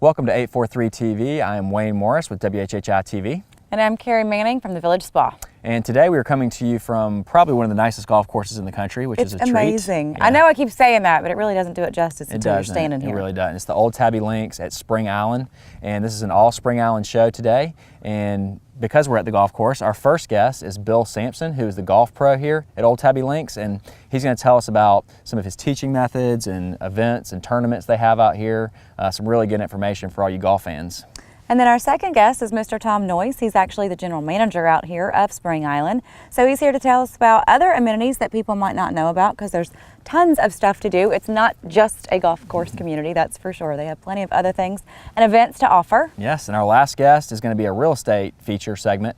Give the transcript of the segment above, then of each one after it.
Welcome to 843 TV. I am Wayne Morris with WHHI-TV. And I'm Carrie Manning from the Village Spa. And today we are coming to you from probably one of the nicest golf courses in the country, which is a treat. It's amazing. Yeah. I know I keep saying that, but it really doesn't do it justice until you're doesn't. standing here. It really doesn't. It's the old Tabby Links at Spring Island, and this is an all Spring Island show today. And because we're at the golf course, our first guest is Bill Sampson, who is the golf pro here at Old Tabby Links, and he's going to tell us about some of his teaching methods and events and tournaments they have out here. Some really good information for all you golf fans. And then our second guest is Mr. Tom Noyce. He's actually the general manager out here of Spring Island. So he's here to tell us about other amenities that people might not know about, because there's tons of stuff to do. It's not just a golf course community, that's for sure. They have plenty of other things and events to offer. Yes, and our last guest is going to be a real estate feature segment.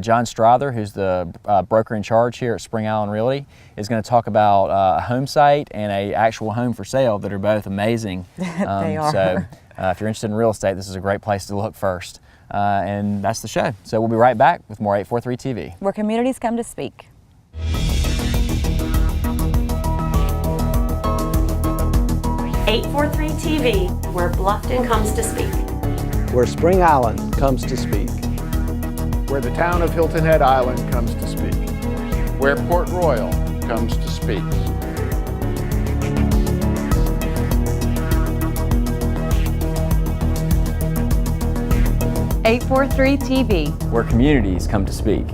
John Strother, who's the broker in charge here at Spring Island Realty, is going to talk about a home site and an actual home for sale that are both amazing. They are. So, if you're interested in real estate, this is a great place to look first. And that's the show. So we'll be right back with more 843 TV. Where communities come to speak. 843 TV, where Bluffton comes to speak. Where Spring Island comes to speak. Where the town of Hilton Head Island comes to speak. Where Port Royal comes to speak. 843 TV. Where communities come to speak.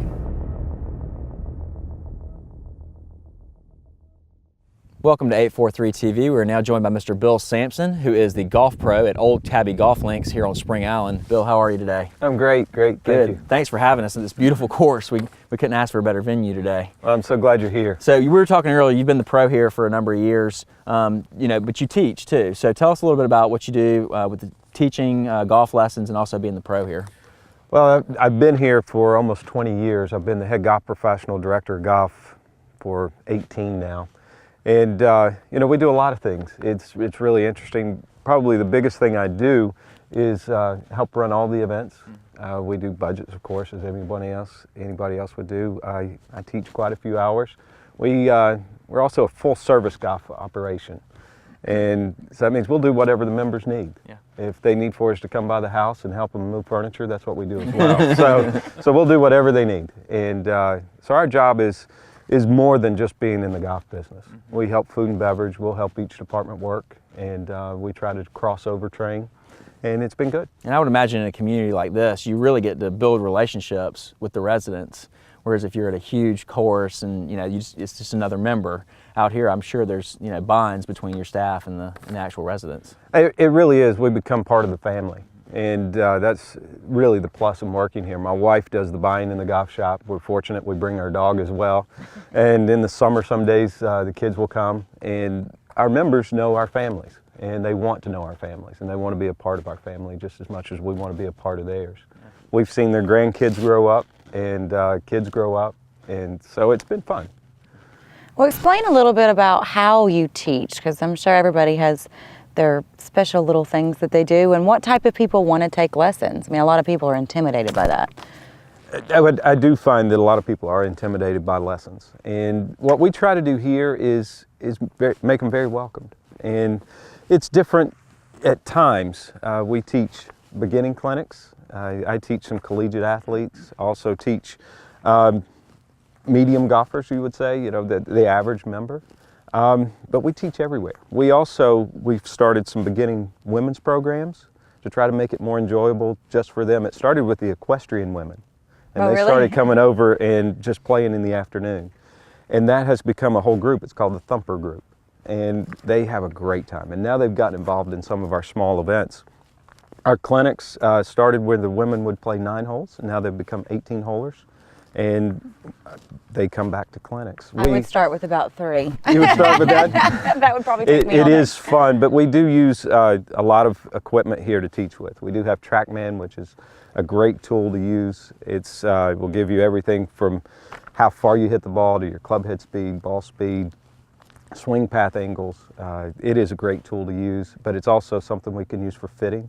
Welcome to 843 TV. We are now joined by Mr. Bill Sampson, who is the golf pro at Old Tabby Golf Links here on Spring Island. Bill, how are you today? I'm great, great. Good. Thank you. Thanks for having us at this beautiful course. We couldn't ask for a better venue today. Well, I'm so glad you're here. So we were talking earlier, you've been the pro here for a number of years, but you teach too. So tell us a little bit about what you do with the teaching golf lessons and also being the pro here. Well, I've been here for almost 20 years. I've been the head golf professional director of golf for 18 now. And, we do a lot of things. It's really interesting. Probably the biggest thing I do is help run all the events. We do budgets, of course, as anybody else would do. I teach quite a few hours. We're also a full service golf operation. And so that means we'll do whatever the members need. Yeah. If they need for us to come by the house and help them move furniture, that's what we do as well. so we'll do whatever they need. And so our job is more than just being in the golf business. We help food and beverage, we'll help each department work, and we try to crossover train, and it's been good. And I would imagine in a community like this, you really get to build relationships with the residents, whereas if you're at a huge course and it's just another member. Out here, I'm sure there's bonds between your staff and the actual residents. It really is. We become part of the family. And that's really the plus in working here. My wife does the buying in the golf shop. We're fortunate we bring our dog as well. And in the summer, some days the kids will come, and our members know our families, and they want to know our families, and they want to be a part of our family just as much as we want to be a part of theirs. We've seen their grandkids grow up, and kids grow up, and so it's been fun. Well, explain a little bit about how you teach, because I'm sure everybody has their special little things that they do, and what type of people want to take lessons. I mean, a lot of people are intimidated by that. I do find that a lot of people are intimidated by lessons, and what we try to do here is make them very welcomed. And it's different at times. We teach beginning clinics. I teach some collegiate athletes, also teach medium golfers, you would say, the average member. But we teach everywhere. We've started some beginning women's programs to try to make it more enjoyable just for them. It started with the equestrian women. And they started coming over and just playing in the afternoon. And that has become a whole group. It's called the Thumper Group. And they have a great time. And now they've gotten involved in some of our small events. Our clinics started where the women would play 9 holes, and now they've become 18-holers. And they come back to clinics. I would start with about 3. You would start with that? That would probably take me all It day. is fun, but we do use a lot of equipment here to teach with. We do have TrackMan, which is a great tool to use. It's will give you everything from how far you hit the ball to your club head speed, ball speed, swing path angles. It is a great tool to use, but it's also something we can use for fitting.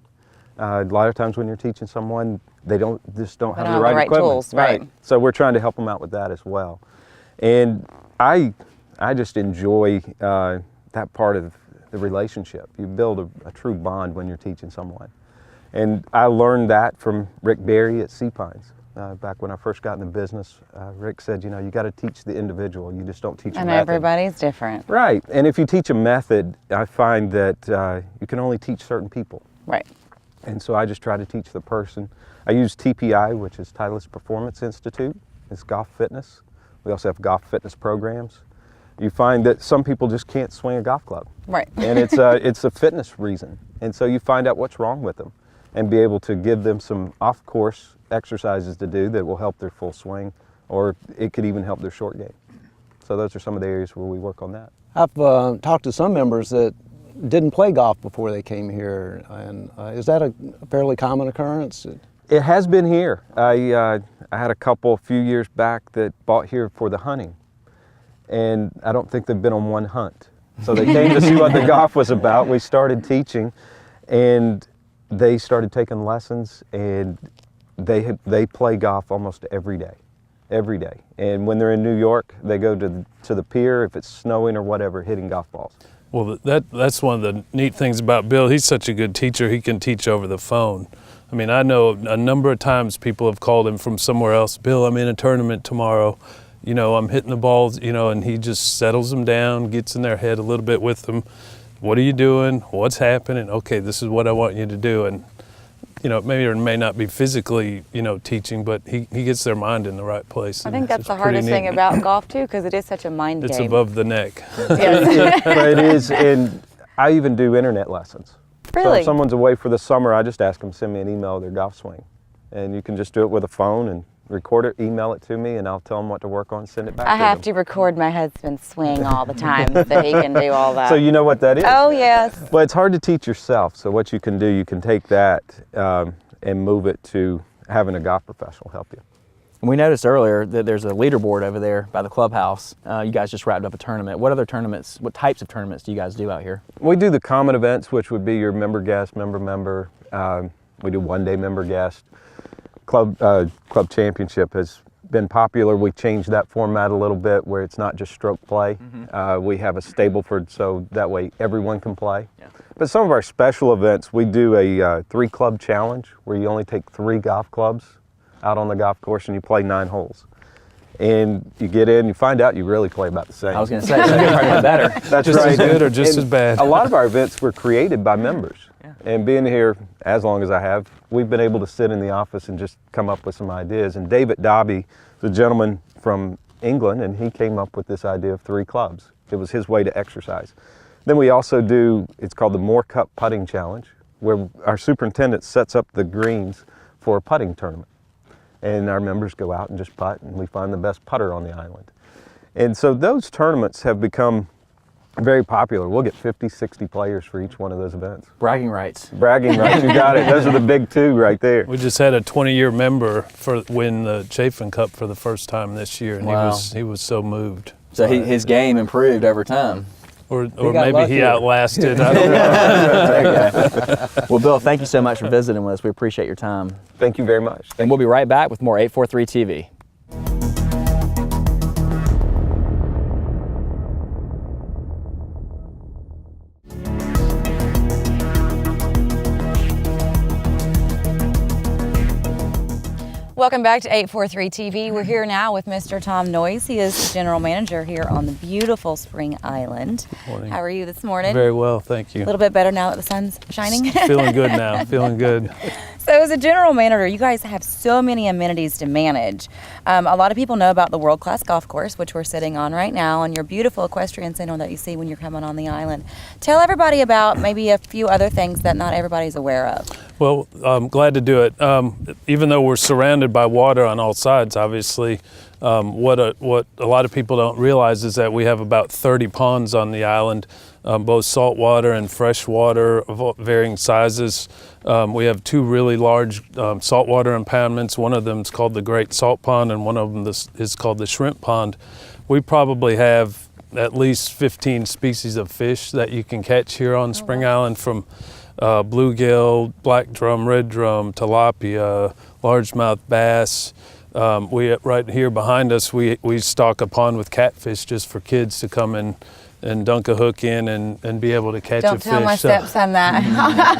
A lot of times when you're teaching someone, they don't have the right equipment. Tools, right. So we're trying to help them out with that as well. And I just enjoy that part of the relationship. You build a true bond when you're teaching someone. And I learned that from Rick Berry at Sea Pines. Back when I first got in the business, Rick said, you know, you got to teach the individual. You just don't teach a And method. everybody's different. Right. And if you teach a method, I find that you can only teach certain people. Right. And so I just try to teach the person. I use TPI, which is Titleist Performance Institute. It's golf fitness. We also have golf fitness programs. You find that some people just can't swing a golf club. Right. And it's a fitness reason. And so you find out what's wrong with them and be able to give them some off-course exercises to do that will help their full swing, or it could even help their short game. So those are some of the areas where we work on that. I've talked to some members that didn't play golf before they came here, and is that a fairly common occurrence? It has been here. I had a couple a few years back that bought here for the hunting, and I don't think they've been on one hunt. So they came to see what the golf was about. We started teaching, and they started taking lessons, and they play golf almost every day. And when they're in New York, they go to the pier, if it's snowing or whatever, hitting golf balls. Well, that's one of the neat things about Bill. He's such a good teacher. He can teach over the phone. I mean, I know a number of times people have called him from somewhere else. Bill, I'm in a tournament tomorrow. You know, I'm hitting the balls, you know, and he just settles them down, gets in their head a little bit with them. What are you doing? What's happening? Okay, this is what I want you to do. And, you know, maybe or may not be physically, you know, teaching, but he gets their mind in the right place. I think that's the hardest thing about golf too, because it is such a mind game. It's above the neck. Yes. But it is, and I even do internet lessons. So Really? if someone's away for the summer, I just ask them to send me an email of their golf swing. And you can just do it with a phone and record it, email it to me, and I'll tell them what to work on, send it back I to have them. to record my husband's swing all the time so he can do all that. So you know what that is? Oh, yes. Well, it's hard to teach yourself. So what you can do, you can take that and move it to having a golf professional help you. We noticed earlier that there's a leaderboard over there by the clubhouse. You guys just wrapped up a tournament. What other tournaments, what types of tournaments do you guys do out here? We do the common events, which would be your member guest, member. We do one-day member guest. Club championship has been popular. We changed that format a little bit where it's not just stroke play. We have a Stableford, so that way everyone can play. Yeah. But some of our special events, we do a 3-club challenge where you only take 3 golf clubs out on the golf course and you play 9 holes. And you get in, you find out you really play about the same. I was going to say, so you're probably better. That's Just right. as good or just And as bad. A lot of our events were created by members. Yeah. And being here as long as I have, we've been able to sit in the office and just come up with some ideas. And David Tabby, the gentleman from England, and he came up with this idea of 3 clubs. It was his way to exercise. Then we also do, it's called the Moore Cup Putting Challenge, where our superintendent sets up the greens for a putting tournament. And our members go out and just putt, and we find the best putter on the island. And so those tournaments have become very popular. We'll get 50, 60 players for each one of those events. Bragging rights. Bragging rights, you got it. Those are the big 2 right there. We just had a 20-year member win the Chafin Cup for the first time this year, and Wow. he was so moved. So his game improved over time. Or got maybe lucky. he outlasted. I don't know. There you go. Well, Bill, thank you so much for visiting with us. We appreciate your time. Thank you very much. And we'll be right back with more 843 TV. Welcome back to 843 TV. We're here now with Mr. Tom Noyes. He is the general manager here on the beautiful Spring Island. Morning. How are you this morning? Very well, thank you. A little bit better now that the sun's shining? Feeling good now, feeling good. So as a general manager, you guys have so many amenities to manage. A lot of people know about the world-class golf course, which we're sitting on right now, and your beautiful equestrian center that you see when you're coming on the island. Tell everybody about maybe a few other things that not everybody's aware of. Well, I'm glad to do it. Even though we're surrounded by water on all sides, obviously, what a lot of people don't realize is that we have about 30 ponds on the island, both saltwater and freshwater of varying sizes. We have 2 really large saltwater impoundments. One of them is called the Great Salt Pond, and one of them is called the Shrimp Pond. We probably have at least 15 species of fish that you can catch here on Spring Island, from bluegill, black drum, red drum, tilapia, largemouth bass. Right here behind us, we stock a pond with catfish just for kids to come and and dunk a hook in and be able to catch a Don't fish. tell my So, stepson that.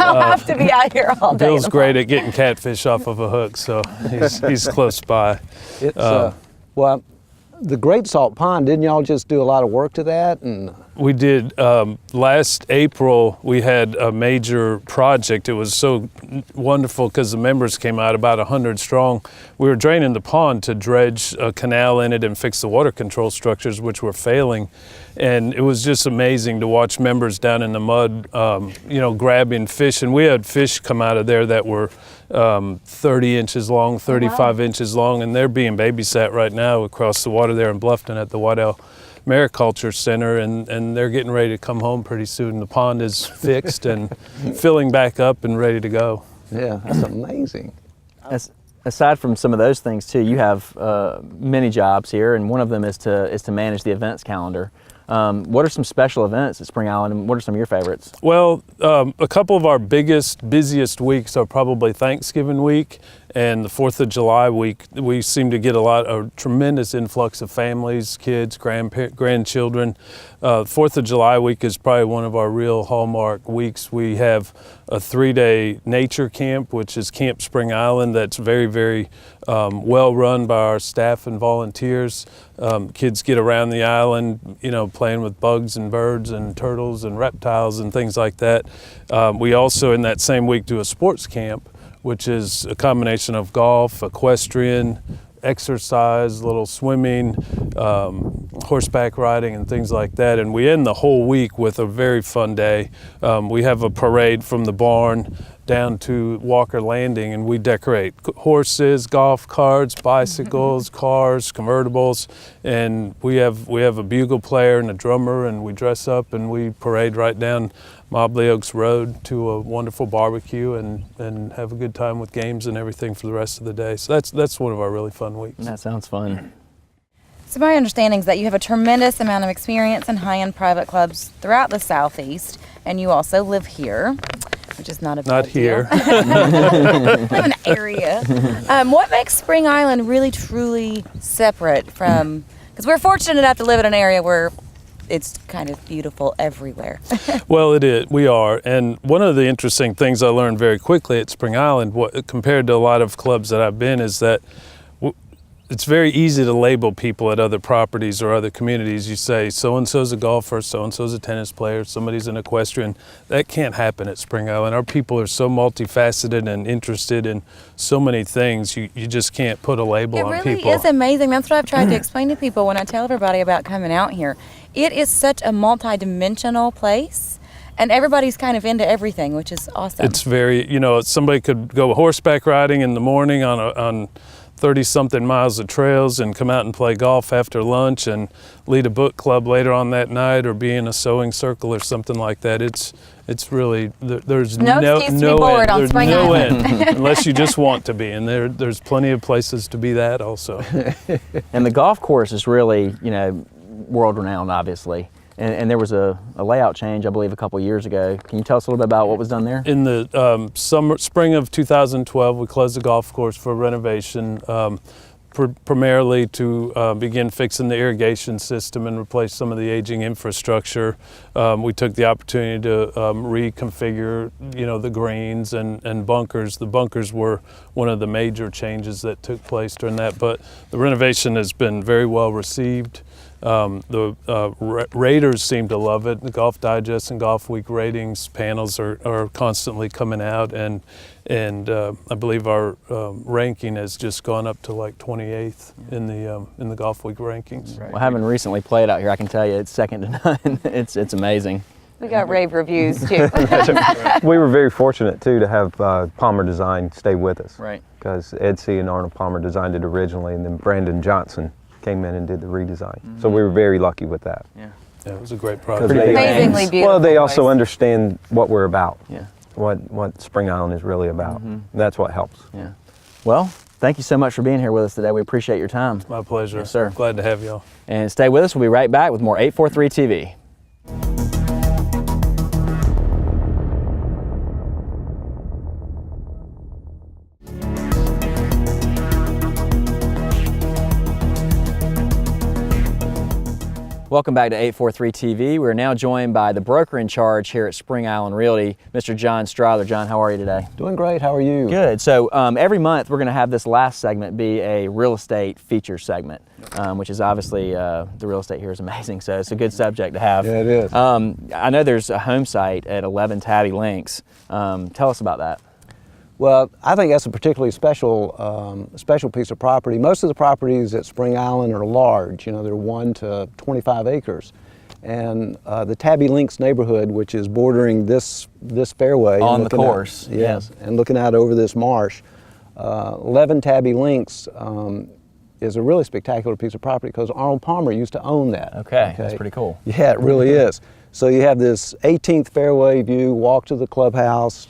I'll have to be out here all day. Bill's tomorrow. great at getting catfish off of a hook, so he's close by. It's, well, the Great Salt Pond, didn't y'all just do a lot of work to that? And We did. Last April, we had a major project. It was so wonderful because the members came out about 100 strong. We were draining the pond to dredge a canal in it and fix the water control structures, which were failing. And it was just amazing to watch members down in the mud, grabbing fish. And we had fish come out of there that were 30 inches long, 35 inches long, and they're being babysat right now across the water there in Bluffton at the Waddell Mariculture Center, and they're getting ready to come home pretty soon. The pond is fixed and filling back up and ready to go. yeah, that's amazing. Aside from some of those things too, you have many jobs here, and one of them is to manage the events calendar. What are some special events at Spring Island, and what are some of your favorites? Well, a couple of our busiest weeks are probably Thanksgiving week and the 4th of July week. We seem to get a tremendous influx of families, kids, grandchildren. 4th of July week is probably one of our real hallmark weeks. We have a 3-day nature camp, which is Camp Spring Island, that's very, very well run by our staff and volunteers. Kids get around the island, playing with bugs and birds and turtles and reptiles and things like that. We also, in that same week, do a sports camp, which is a combination of golf, equestrian, exercise, a little swimming, horseback riding, and things like that. And we end the whole week with a very fun day. We have a parade from the barn down to Walker Landing, and we decorate horses, golf carts, bicycles, cars, convertibles, and we have a bugle player and a drummer, and we dress up and we parade right down Mobley Oaks Road to a wonderful barbecue and have a good time with games and everything for the rest of the day. So that's one of our really fun weeks. That sounds fun. So my understanding is that you have a tremendous amount of experience in high-end private clubs throughout the Southeast, and you also live here, which is not a Not big deal. here. Live in an area. What makes Spring Island really, truly separate from, because we're fortunate enough to live in an area where it's kind of beautiful everywhere. Well, it is. We are. And one of the interesting things I learned very quickly at Spring Island, compared to a lot of clubs that I've been, is that it's very easy to label people at other properties or other communities. You say, so-and-so's a golfer, so-and-so's a tennis player, somebody's an equestrian. That can't happen at Spring Island. Our people are so multifaceted and interested in so many things, you just can't put a label on people. It really is amazing. That's what I've tried to explain to people when I tell everybody about coming out here. It is such a multi-dimensional place, and everybody's kind of into everything, which is awesome. It's very, somebody could go horseback riding in the morning on 30-something miles of trails and come out and play golf after lunch and lead a book club later on that night or be in a sewing circle or something like that. It's really, there's no excuse to be bored on there's Spring no Island. end, unless you just want to be, and there's plenty of places to be that also. And the golf course is really, world renowned, obviously. And there was a layout change, I believe, a couple years ago. Can you tell us a little bit about what was done there? In the spring of 2012, we closed the golf course for renovation, primarily to begin fixing the irrigation system and replace some of the aging infrastructure. We took the opportunity to reconfigure, the greens and bunkers. The bunkers were one of the major changes that took place during that, but the renovation has been very well received. The raters seem to love it. The Golf Digest and Golf Week ratings panels are constantly coming out, and I believe our ranking has just gone up to like 28th in the Golf Week rankings. Well, having recently played out here, I can tell you it's second to none. It's amazing. We got rave reviews too. We were very fortunate too to have Palmer Design stay with us. Right. Because Ed C. and Arnold Palmer designed it originally, and then Brandon Johnson came in and did the redesign. So we were very lucky with that. Yeah. Yeah, it was a great project. Amazingly beautiful. Well, they also place. understand what we're about. Yeah. What Spring Island is really about. That's what helps. Yeah. Well, thank you so much for being here with us today. We appreciate your time. My pleasure. Yes, sir. Glad to have y'all. And stay with us. We'll be right back with more 843 TV. Welcome back to 843 TV. We're now joined by the broker in charge here at Spring Island Realty, Mr. John Strother. John, how are you today? Doing great. How are you? Good. So every month we're going to have this last segment be a real estate feature segment, which is obviously the real estate here is amazing. So it's a good subject to have. Yeah, it is. I know there's a home site at 11 Tabby Links. Tell us about that. Well, I think that's a particularly special piece of property. Most of the properties at Spring Island are large. You know, they're 1 to 25 acres. And the Tabby Links neighborhood, which is bordering this fairway. On the course. Yes, and looking out over this marsh. 11 Tabby Links is a really spectacular piece of property because Arnold Palmer used to own that. Okay, that's pretty cool. Yeah, it really is. So you have this 18th fairway view, walk to the clubhouse,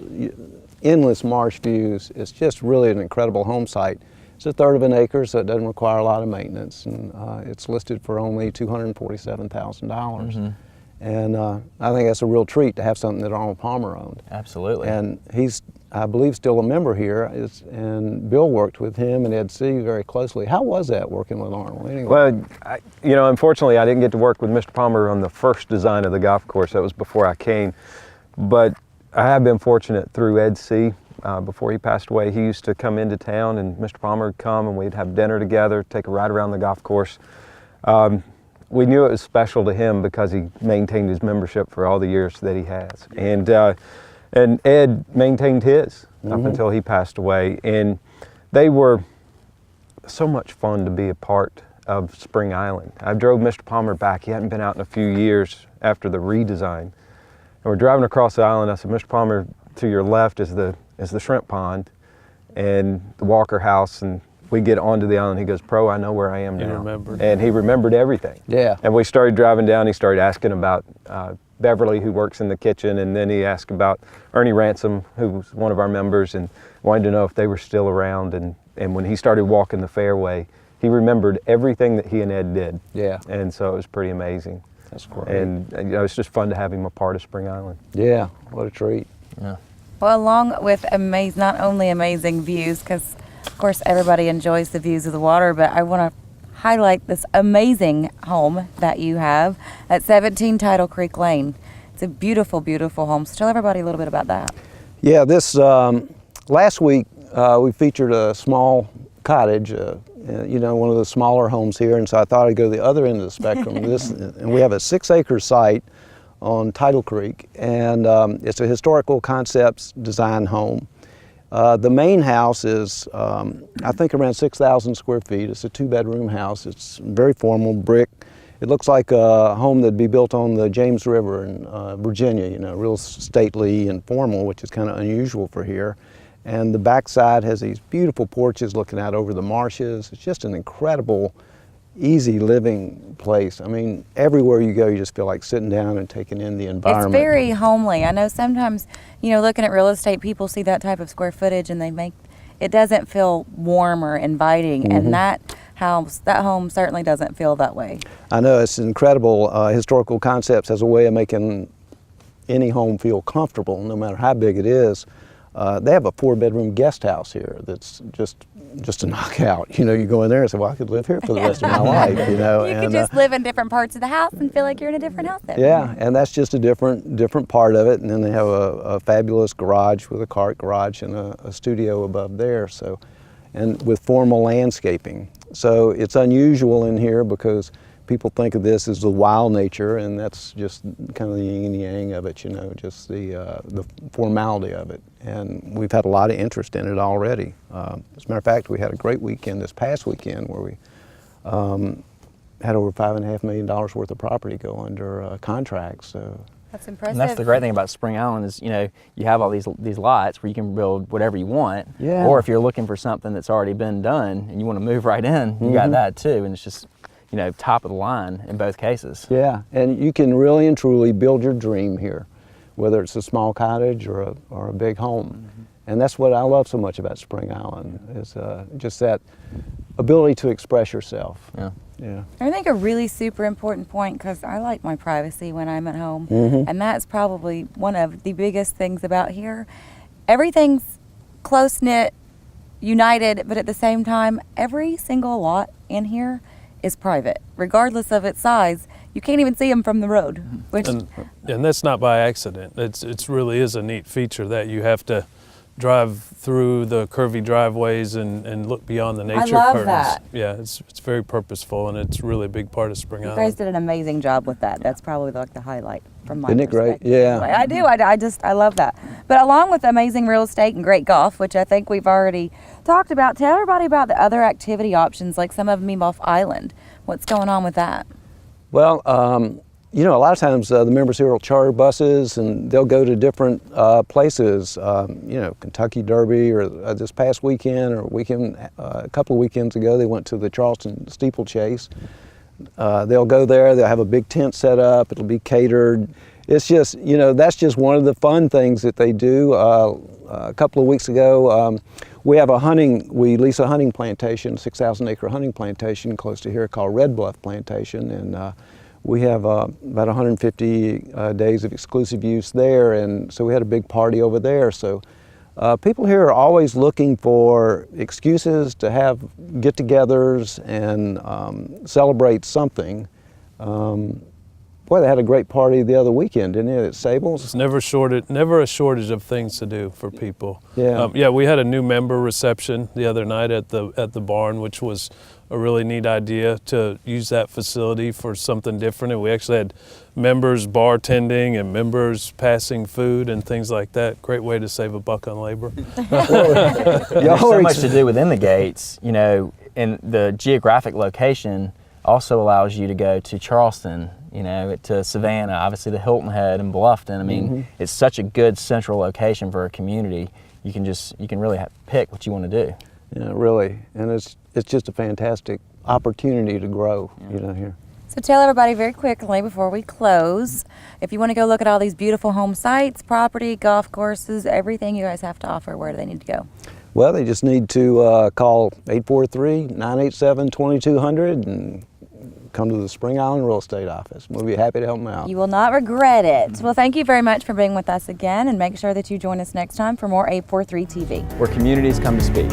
endless marsh views. It's just really an incredible home site. It's 1/3 of an acre, so it doesn't require a lot of maintenance, and it's listed for only $247,000. And I think that's a real treat to have something that Arnold Palmer owned. Absolutely. And he's, I believe, still a member here, and Bill worked with him and Ed C. very closely. How was that working with Arnold? Anyway. Well, you know, unfortunately, I didn't get to work with Mr. Palmer on the first design of the golf course. That was before I came. But I have been fortunate through Ed C. Before he passed away, he used to come into town, and Mr. Palmer would come, and we'd have dinner together, take a ride around the golf course. We knew it was special to him because he maintained his membership for all the years that he has. And Ed maintained his up until he passed away. And they were so much fun to be a part of Spring Island. I drove Mr. Palmer back. He hadn't been out in a few years after the redesign. And we're driving across the island. I said, Mr. Palmer, to your left is the shrimp pond and the Walker House. And we get onto the island. He goes, Pro, I know where I am now. He remembered. And he remembered everything. Yeah. And we started driving down. He started asking about Beverly, who works in the kitchen, and then he asked about Ernie Ransom, who was one of our members, and wanted to know if they were still around. And when he started walking the fairway, he remembered everything that he and Ed did. Yeah. And so it was pretty amazing. That's great. And you know, it's just fun to have him a part of Spring Island. Yeah, what a treat. Yeah. Well, along with not only amazing views, because of course everybody enjoys the views of the water, but I want to highlight this amazing home that you have at 17 Tidal Creek Lane. It's a beautiful, beautiful home. So tell everybody a little bit about that. Yeah, this last week we featured a small cottage, you know, one of the smaller homes here, and so I thought I'd go to the other end of the spectrum. And we have a 6-acre site on Tidal Creek, and it's a historical concepts design home. The main house is, I think, around 6,000 square feet. It's a 2-bedroom house. It's very formal, brick. It looks like a home that'd be built on the James River in Virginia, you know, real stately and formal, which is kind of unusual for here. And the backside has these beautiful porches looking out over the marshes. It's just an incredible, easy living place. I mean, everywhere you go, you just feel like sitting down and taking in the environment. It's very homely. I know sometimes, you know, looking at real estate, people see that type of square footage and it doesn't feel warm or inviting, and that home certainly doesn't feel that way. I know, it's incredible. Historical Concepts has a way of making any home feel comfortable, no matter how big it is. They have a 4-bedroom guest house here that's just a knockout. You know, you go in there and say, well, I could live here for the rest of my life, you know. You could just live in different parts of the house and feel like you're in a different house there. Yeah, and that's just a different part of it. And then they have a fabulous garage with a cart garage and a studio above there. So, and with formal landscaping. So it's unusual in here because people think of this as the wild nature, and that's just kind of the yin and yang of it, you know, just the formality of it. And we've had a lot of interest in it already. As a matter of fact, we had a great weekend this past weekend where we had over $5.5 million worth of property go under contract. So that's impressive. And that's the great thing about Spring Island is, you know, you have all these lots where you can build whatever you want. Yeah. Or if you're looking for something that's already been done and you want to move right in, you got that too. And it's just, you know, top of the line in both cases. Yeah, and you can really and truly build your dream here, whether it's a small cottage or a big home. And that's what I love so much about Spring Island, is just that ability to express yourself. Yeah. Yeah. I think a really super important point, because I like my privacy when I'm at home, and that's probably one of the biggest things about here. Everything's close-knit, united, but at the same time, every single lot in here is private. Regardless of its size, you can't even see them from the road. Which And that's not by accident. It's really is a neat feature that you have to drive through the curvy driveways and look beyond the nature love curtains. that. Yeah, it's very purposeful, and it's really a big part of Spring you Island. guys did an amazing job with that. That's probably like the highlight from my Isn't it great? perspective. Yeah. I do. I love that. But along with amazing real estate and great golf, which I think we've already talked about, tell everybody about the other activity options, like some of them off island. What's going on with that? Well, you know, a lot of times the members here will charter buses and they'll go to different places, you know, Kentucky Derby, or this past weekend or a couple of weekends ago, they went to the Charleston steeplechase. They'll go there, they'll have a big tent set up, it'll be catered. It's just, you know, that's just one of the fun things that they do. A couple of weeks ago, we lease a hunting plantation, 6,000 acre hunting plantation close to here called Red Bluff Plantation, and we have about 150 days of exclusive use there, and so we had a big party over there. So people here are always looking for excuses to have get-togethers and celebrate something. Boy, they had a great party the other weekend, didn't it, at Sable's? It's never a shortage of things to do for people. Yeah. Yeah, we had a new member reception the other night at the barn, which was a really neat idea to use that facility for something different. And we actually had members bartending and members passing food and things like that. Great way to save a buck on labor. There's so much to do within the gates, you know, and the geographic location also allows you to go to Charleston, you know, to Savannah, obviously to Hilton Head and Bluffton. I mean, it's such a good central location for a community. You can really pick what you want to do. Yeah, really, and it's just a fantastic opportunity to grow, you know, here. So tell everybody very quickly before we close, if you want to go look at all these beautiful home sites, property, golf courses, everything you guys have to offer, where do they need to go? Well, they just need to call 843-987-2200 and come to the Spring Island Real Estate Office. We'll be happy to help them out. You will not regret it. Well, thank you very much for being with us again, and make sure that you join us next time for more 843 TV. Where communities come to speak.